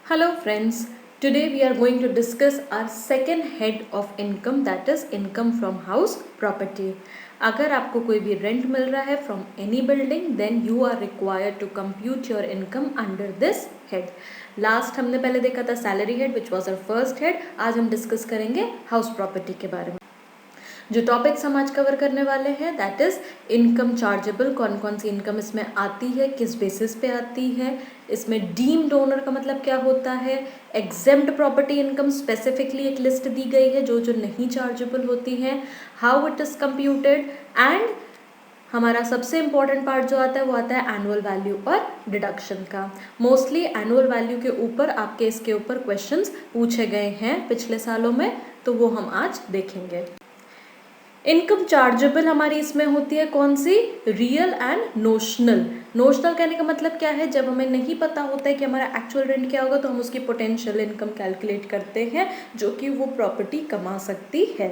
Hello friends, today we are going to discuss our second head of income, that is income from house property. अगर आपको कोई भी rent मिल रहा है from any building, then you are required to compute your income under this head. Last हमने पहले देखा था salary head which was our first head. आज हम डिस्कस करेंगे हाउस प्रॉपर्टी के बारे में. जो टॉपिक्स हम आज कवर करने वाले हैं दैट इज इनकम चार्जेबल, कौन कौन सी इनकम इसमें आती है, किस बेसिस पे आती है, इसमें डीम्ड ओनर का मतलब क्या होता है, एग्जेम्प्ट प्रॉपर्टी इनकम स्पेसिफिकली एक लिस्ट दी गई है जो जो नहीं चार्जेबल होती है, how it is computed, and हमारा सबसे इंपॉर्टेंट पार्ट जो आता है वो आता है एनुअल वैल्यू और डिडक्शन का. मोस्टली एनुअल वैल्यू के ऊपर आपके इसके ऊपर क्वेश्चंस पूछे गए हैं पिछले सालों में, तो वो हम आज देखेंगे. इनकम चार्जेबल हमारी इसमें होती है कौन सी, रियल एंड नोशनल. नोशनल कहने का मतलब क्या है, जब हमें नहीं पता होता है कि हमारा एक्चुअल रेंट क्या होगा तो हम उसकी पोटेंशियल इनकम कैलकुलेट करते हैं जो कि वो प्रॉपर्टी कमा सकती है.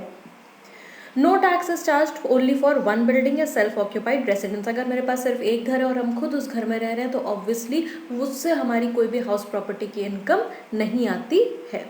No tax is charge only for one building या सेल्फ ऑक्यूपाइड रेसिडेंस. अगर मेरे पास सिर्फ एक घर है और हम खुद उस घर में रह रहे हैं तो ऑब्वियसली उससे हमारी कोई भी हाउस प्रॉपर्टी की इनकम नहीं आती है.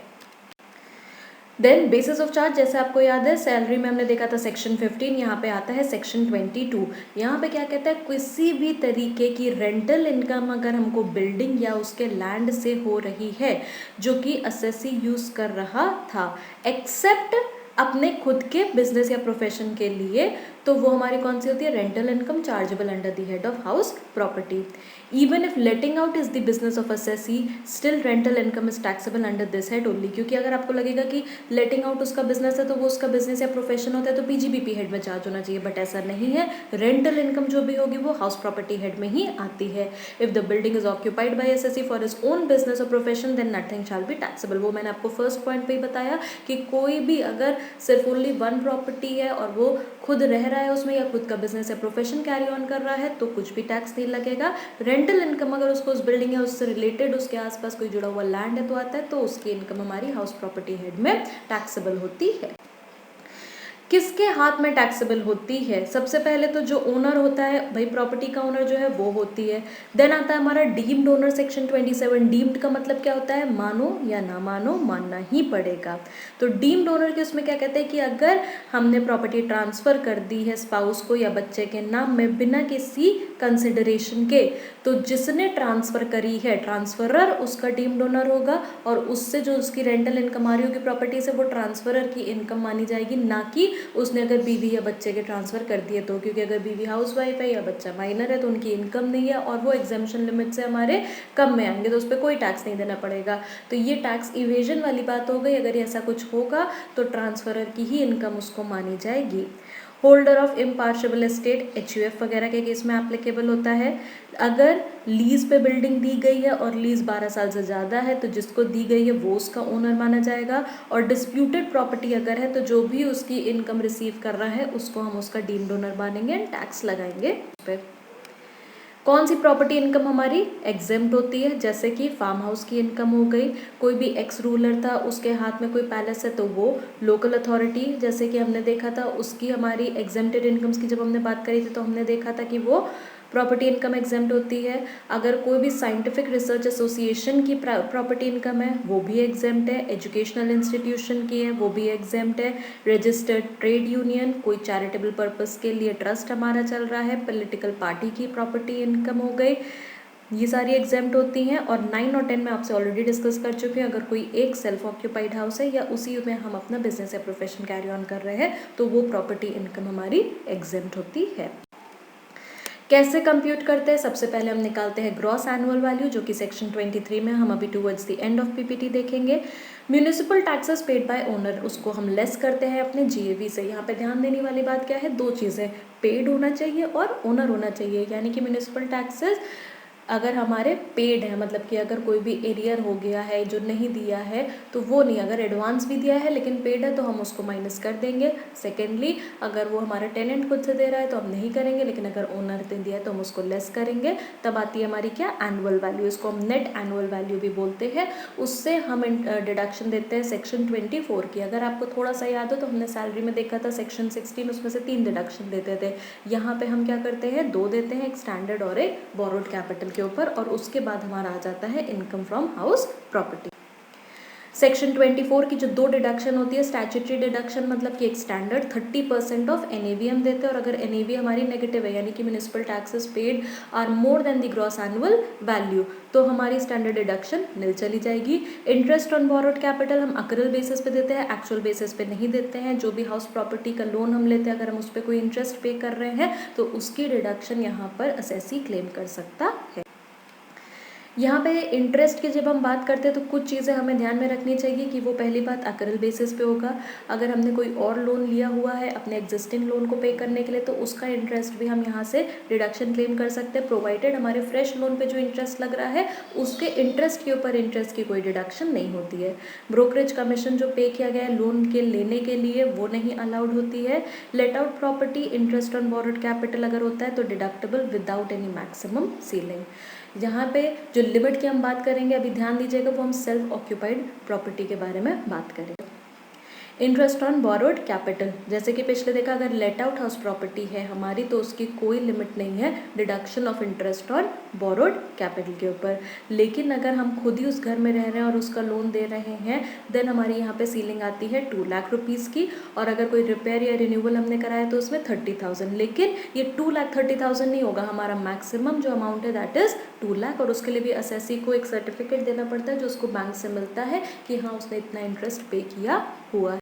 देन बेसिस ऑफ चार्ज, जैसे आपको याद है सैलरी में हमने देखा था सेक्शन 15, यहाँ पे आता है सेक्शन 22. यहाँ पे क्या कहता है, किसी भी तरीके की रेंटल इनकम अगर हमको बिल्डिंग या उसके लैंड से हो रही है जो कि असेसी यूज कर रहा था, एक्सेप्ट अपने खुद के बिजनेस या प्रोफेशन के लिए, तो वो हमारी कौन सी होती है, rental income chargeable under the head of house property. Even if letting out is the business of assessee, still rental income is taxable under this head only. क्योंकि अगर आपको लगेगा कि लेटिंग आउट उसका बिजनेस है तो वो उसका बिजनेस या प्रोफेशन होता है तो पीजीबीपी हेड में चार्ज होना चाहिए, बट ऐसा नहीं है. रेंटल इनकम जो भी होगी वो हाउस प्रॉपर्टी हेड में ही आती है. If the building is occupied by SSC for his own business और profession then nothing shall be taxable. वो मैंने आपको फर्स्ट पॉइंट पे ही बताया कि कोई भी अगर सिर्फ ओनली वन प्रॉपर्टी है और वो खुद रह रहा है उसमें या खुद का बिजनेस या प्रोफेशन कैरी ऑन कर रहा है तो कुछ भी टैक्स नहीं लगेगा. रेंटल इनकम अगर उसको उस बिल्डिंग या उससे रिलेटेड उसके आसपास कोई जुड़ा हुआ लैंड है तो आता है, तो उसकी इनकम हमारी हाउस प्रॉपर्टी हेड में टैक्सेबल होती है. किसके हाथ में टैक्सेबल होती है, सबसे पहले तो जो ओनर होता है भाई, प्रॉपर्टी का ओनर जो है वो होती है. देन आता है हमारा डीम्ड ओनर सेक्शन 27. डीम्ड का मतलब क्या होता है, मानो या ना मानो, मानना ही पड़ेगा. तो डीम्ड ओनर के उसमें क्या कहते हैं कि अगर हमने प्रॉपर्टी ट्रांसफर कर दी है स्पाउस को या बच्चे के नाम में बिना किसी कंसिडरेशन के, तो जिसने ट्रांसफर करी है ट्रांसफरर उसका डीम्ड ओनर होगा और उससे जो उसकी रेंटल इनकम आ रही होगी प्रॉपर्टी से वो ट्रांसफरर की इनकम मानी जाएगी, ना कि उसने अगर बीवी या बच्चे के ट्रांसफर कर दिए तो. क्योंकि अगर बीवी हाउसवाइफ है या बच्चा माइनर है तो उनकी इनकम नहीं है और वो एग्जेम्पशन लिमिट से हमारे कम में आएंगे तो उस पर कोई टैक्स नहीं देना पड़ेगा. तो ये टैक्स इवेजन वाली बात हो गई. अगर ऐसा कुछ होगा तो ट्रांसफरर की ही इनकम उसको मानी जाएगी. होल्डर ऑफ इम्पार्शेबल एस्टेट एचयूएफ वगैरह के केस में एप्लीकेबल होता है. अगर लीज पे बिल्डिंग दी गई है और लीज 12 साल से ज़्यादा है तो जिसको दी गई है वो उसका ओनर माना जाएगा. और डिस्प्यूटेड प्रॉपर्टी अगर है तो जो भी उसकी इनकम रिसीव कर रहा है उसको हम उसका डीम्ड ओनर मानेंगे एंड टैक्स लगाएंगे उस पर. कौन सी प्रॉपर्टी इनकम हमारी एग्जेम्प्ट होती है, जैसे कि फार्म हाउस की इनकम हो गई. कोई भी एक्स रूलर था उसके हाथ में कोई पैलेस है तो वो लोकल अथॉरिटी, जैसे कि हमने देखा था उसकी हमारी एग्जेम्प्टेड इनकम्स की जब हमने बात करी थी तो हमने देखा था कि वो प्रॉपर्टी इनकम एग्जेम्प्ट होती है. अगर कोई भी साइंटिफिक रिसर्च एसोसिएशन की प्रॉपर्टी इनकम है वो भी एग्जेम्प्ट है. एजुकेशनल इंस्टीट्यूशन की है वो भी एग्जेम्प्ट है. रजिस्टर्ड ट्रेड यूनियन, कोई चैरिटेबल पर्पस के लिए ट्रस्ट हमारा चल रहा है, पॉलिटिकल पार्टी की प्रॉपर्टी इनकम हो गई, ये सारी एग्जेम्प्ट होती हैं. और 9 और 10 में आपसे ऑलरेडी डिस्कस कर चुके हैं. अगर कोई एक सेल्फ ऑक्यूपाइड हाउस है या उसी में हम अपना बिजनेस या प्रोफेशन कैरी ऑन कर रहे हैं तो वो प्रॉपर्टी इनकम हमारी एग्जेम्प्ट होती है. कैसे कंप्यूट करते हैं, सबसे पहले हम निकालते हैं ग्रॉस एनुअल वैल्यू जो कि सेक्शन 23 में हम अभी towards the end of PPT देखेंगे. Municipal taxes paid by owner, उसको हम लेस करते हैं अपने जीएवी से. यहाँ पे ध्यान देने वाली बात क्या है, दो चीज़ें, पेड होना चाहिए और ओनर होना चाहिए. यानी कि म्यूनिसिपल टैक्सेस अगर हमारे पेड है, मतलब कि अगर कोई भी एरियर हो गया है जो नहीं दिया है तो वो नहीं, अगर एडवांस भी दिया है लेकिन पेड है तो हम उसको माइनस कर देंगे. सेकेंडली अगर वो हमारा टेनेंट खुद से दे रहा है तो हम नहीं करेंगे, लेकिन अगर ओनर ने दिया है तो हम उसको लेस करेंगे. तब आती है हमारी क्या, एनुअल वैल्यू. इसको हम नेट एनुअल वैल्यू भी बोलते हैं. उससे हम डिडक्शन देते हैं सेक्शन 24 की. अगर आपको थोड़ा सा याद हो तो हमने सैलरी में देखा था सेक्शन 16, उसमें से 3 डिडक्शन देते थे. यहाँ पे हम क्या करते हैं, 2 देते हैं, एक स्टैंडर्ड और एक बोरोड कैपिटल के के ऊपर, और उसके बाद हमारा आ जाता है income from house property. Section 24 की जो 2 डिडक्शन होती है, स्टैट्यूटरी डिडक्शन मतलब कि एक स्टैंडर्ड 30% ऑफ एनएवी हम देते हैं, और अगर एनएवी हमारी नेगेटिव है यानी कि municipal taxes paid are more than the gross annual value, तो हमारी स्टैंडर्ड डिडक्शन नील चली जाएगी। इंटरेस्ट ऑन बोरोड कैपिटल हम अक्रूवल बेसिस पे देते हैं, एक्चुअल बेसिस पे नहीं देते हैं। जो भी हाउस प्रॉपर्टी का लोन हम लेते हैं, अगर हम उस पर कोई इंटरेस्ट पे कर रहे हैं तो उसकी डिडक्शन यहाँ पर असेसी क्लेम कर सकता है। यहाँ पे इंटरेस्ट की जब हम बात करते हैं तो कुछ चीज़ें हमें ध्यान में रखनी चाहिए कि वो पहली बात अक्रूवल बेसिस पे होगा। अगर हमने कोई और लोन लिया हुआ है अपने एग्जिस्टिंग लोन को पे करने के लिए, तो उसका इंटरेस्ट भी हम यहाँ से डिडक्शन क्लेम कर सकते हैं, प्रोवाइडेड हमारे फ्रेश लोन पे जो इंटरेस्ट लग रहा है उसके इंटरेस्ट के ऊपर इंटरेस्ट की कोई डिडक्शन नहीं होती है। ब्रोकरेज कमीशन जो पे किया गया है लोन के लेने के लिए वो नहीं अलाउड होती है। Let out property interest on borrowed capital अगर होता है तो deductible without any maximum ceiling. यहाँ पे जो लिमिट की हम बात करेंगे, अभी ध्यान दीजिएगा, वो हम सेल्फ ऑक्यूपाइड प्रॉपर्टी के बारे में बात करेंगे। इंटरेस्ट ऑन बोरोड कैपिटल, जैसे कि पिछले देखा, अगर लेट आउट हाउस प्रॉपर्टी है हमारी तो उसकी कोई लिमिट नहीं है deduction of interest on borrowed capital के ऊपर। लेकिन अगर हम खुद ही उस घर में रह रहे हैं और उसका लोन दे रहे हैं, देन हमारी यहाँ पे सीलिंग आती है 2 लाख रुपीज़ की, और अगर कोई रिपेयर या रिन्यूअल हमने कराया तो उसमें 30,000। लेकिन ये 2,30,000 नहीं होगा, हमारा मैक्सिमम जो अमाउंट है दैट इज़ 2 लाख, और उसके लिए भी असेसी को एक सर्टिफिकेट देना पड़ता है जो उसको बैंक से मिलता है कि हाँ उसने इतना इंटरेस्ट पे किया हुआ है।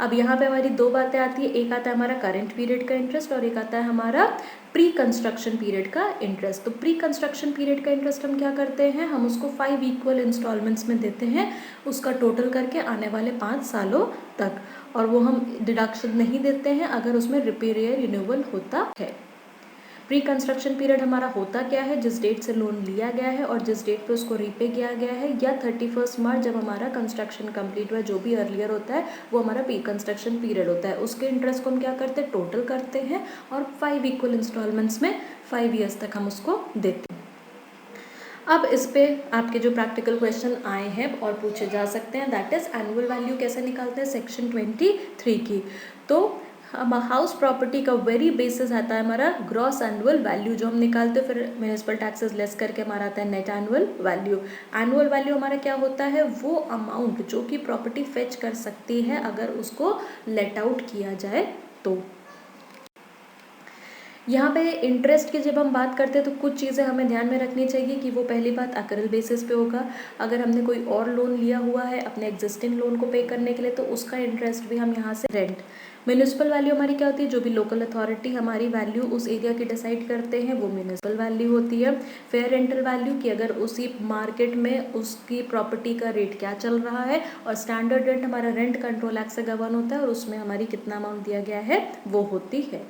अब यहाँ पे हमारी 2 बातें आती है, एक आता है हमारा करंट पीरियड का इंटरेस्ट और एक आता है हमारा प्री कंस्ट्रक्शन पीरियड का इंटरेस्ट। तो प्री कंस्ट्रक्शन पीरियड का इंटरेस्ट हम क्या करते हैं, हम उसको 5 इक्वल इंस्टॉलमेंट्स में देते हैं, उसका टोटल करके आने वाले 5 सालों तक, और वो हम डिडक्शन नहीं देते हैं अगर उसमें रिपेयर या रिन्यूअल होता है। प्री कंस्ट्रक्शन पीरियड हमारा होता क्या है, जिस डेट से लोन लिया गया है और जिस डेट पे उसको रीपे किया गया है, या 31 मार्च जब हमारा कंस्ट्रक्शन कंप्लीट हुआ, जो भी अर्लियर होता है वो हमारा प्री कंस्ट्रक्शन पीरियड होता है। उसके इंटरेस्ट को हम क्या करते हैं, टोटल करते हैं और 5 इक्वल इंस्टॉलमेंट्स में 5 ईयर्स तक हम उसको देते हैं। अब इस पे आपके जो प्रैक्टिकल क्वेश्चन आए हैं और पूछे जा सकते हैं, दैट इज़ एनुअल वैल्यू कैसे निकालते हैं सेक्शन 23 की। तो हम हाउस प्रॉपर्टी का वेरी बेसिस आता है हमारा ग्रॉस एनुअल वैल्यू जो हम निकालते हैं, फिर म्यूनिसिपल टैक्सेस लेस करके हमारा आता है net annual value. Annual value हमारा क्या होता है, वो अमाउंट जो कि प्रॉपर्टी फेच कर सकती है अगर उसको लेट आउट किया जाए तो। यहाँ पे इंटरेस्ट की जब हम बात करते हैं तो कुछ चीज़ें हमें ध्यान में रखनी चाहिए कि वो पहली बात अक्रूवल बेसिस पे होगा। अगर हमने कोई और लोन लिया हुआ है अपने एग्जिस्टिंग लोन को पे करने के लिए तो उसका इंटरेस्ट भी हम यहाँ से रेंट। म्यूनिसिपल वैल्यू हमारी क्या होती है, जो भी लोकल अथॉरिटी हमारी वैल्यू उस एरिया की डिसाइड करते हैं वो म्यूनिसिपल वैल्यू होती है। फेयर रेंटल वैल्यू की अगर उसी मार्केट में उसकी प्रॉपर्टी का रेट क्या चल रहा है, और स्टैंडर्ड रेंट हमारा रेंट कंट्रोल एक्ट से गवर्न होता है और उसमें हमारी कितना अमाउंट दिया गया है वो होती है।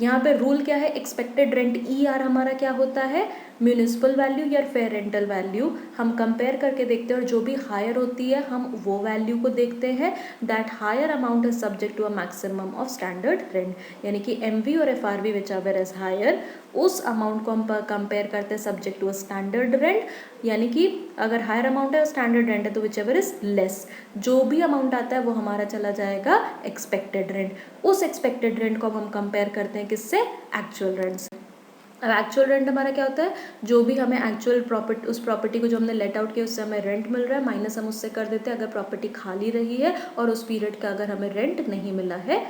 यहाँ पे रूल क्या है, एक्सपेक्टेड रेंट ER हमारा क्या होता है, म्यूनिसिपल वैल्यू या फेयर रेंटल वैल्यू हम कंपेयर करके देखते हैं, और जो भी हायर होती है हम वो वैल्यू को देखते हैं। That higher amount is subject to a maximum of standard rent, यानी कि MV और FRV whichever is higher, उस अमाउंट को हम कंपेयर करते हैं subject to a standard rent, यानी कि अगर हायर अमाउंट है स्टैंडर्ड रेंट है तो विच एवर इज लेस, जो भी अमाउंट आता है वो हमारा चला जाएगा एक्सपेक्टेड रेंट। उस एक्सपेक्टेड रेंट को हम कंपेयर करते हैं किससे, एक्चुअल रेंट से। अब एक्चुअल रेंट हमारा क्या होता है, जो भी हमें एक्चुअल प्रॉपर्टी, उस प्रॉपर्टी को जो हमने लेट आउट किया उससे हमें रेंट मिल रहा है, माइनस हम उससे कर देते हैं अगर प्रॉपर्टी खाली रही है और उस पीरियड का अगर हमें रेंट नहीं मिला है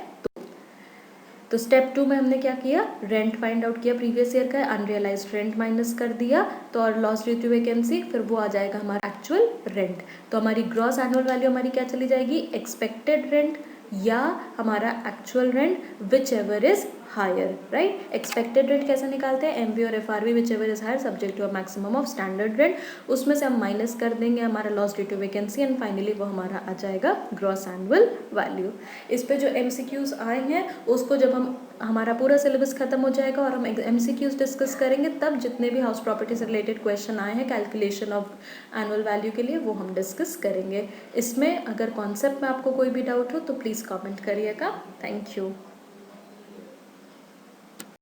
तो स्टेप 2 में हमने क्या किया, रेंट फाइंड आउट किया प्रीवियस ईयर का, अनरियलाइज्ड रेंट माइनस कर दिया तो, और लॉस ड्यू टू वैकेंसी, फिर वो आ जाएगा हमारा एक्चुअल रेंट। तो हमारी ग्रॉस एनुअल वैल्यू हमारी क्या चली जाएगी, एक्सपेक्टेड रेंट या हमारा actual rent whichever is higher, right. Expected rent कैसे निकालते हैं, MV और FRV whichever is higher subject to a maximum of standard rent, उसमें से हम माइनस कर देंगे हमारा loss due to vacancy, and finally वो हमारा आ जाएगा ग्रॉस एनुअल वैल्यू। इस पे जो MCQs आए हैं उसको जब हम हमारा पूरा सिलेबस खत्म हो जाएगा और हम MCQs डिस्कस करेंगे, तब जितने भी हाउस प्रॉपर्टी से रिलेटेड क्वेश्चन आए हैं कैलकुलेशन ऑफ एनुअल वैल्यू के लिए वो हम डिस्कस करेंगे। इसमें अगर कॉन्सेप्ट में आपको कोई भी डाउट हो तो प्लीज़ कमेंट करिएगा। Thank you.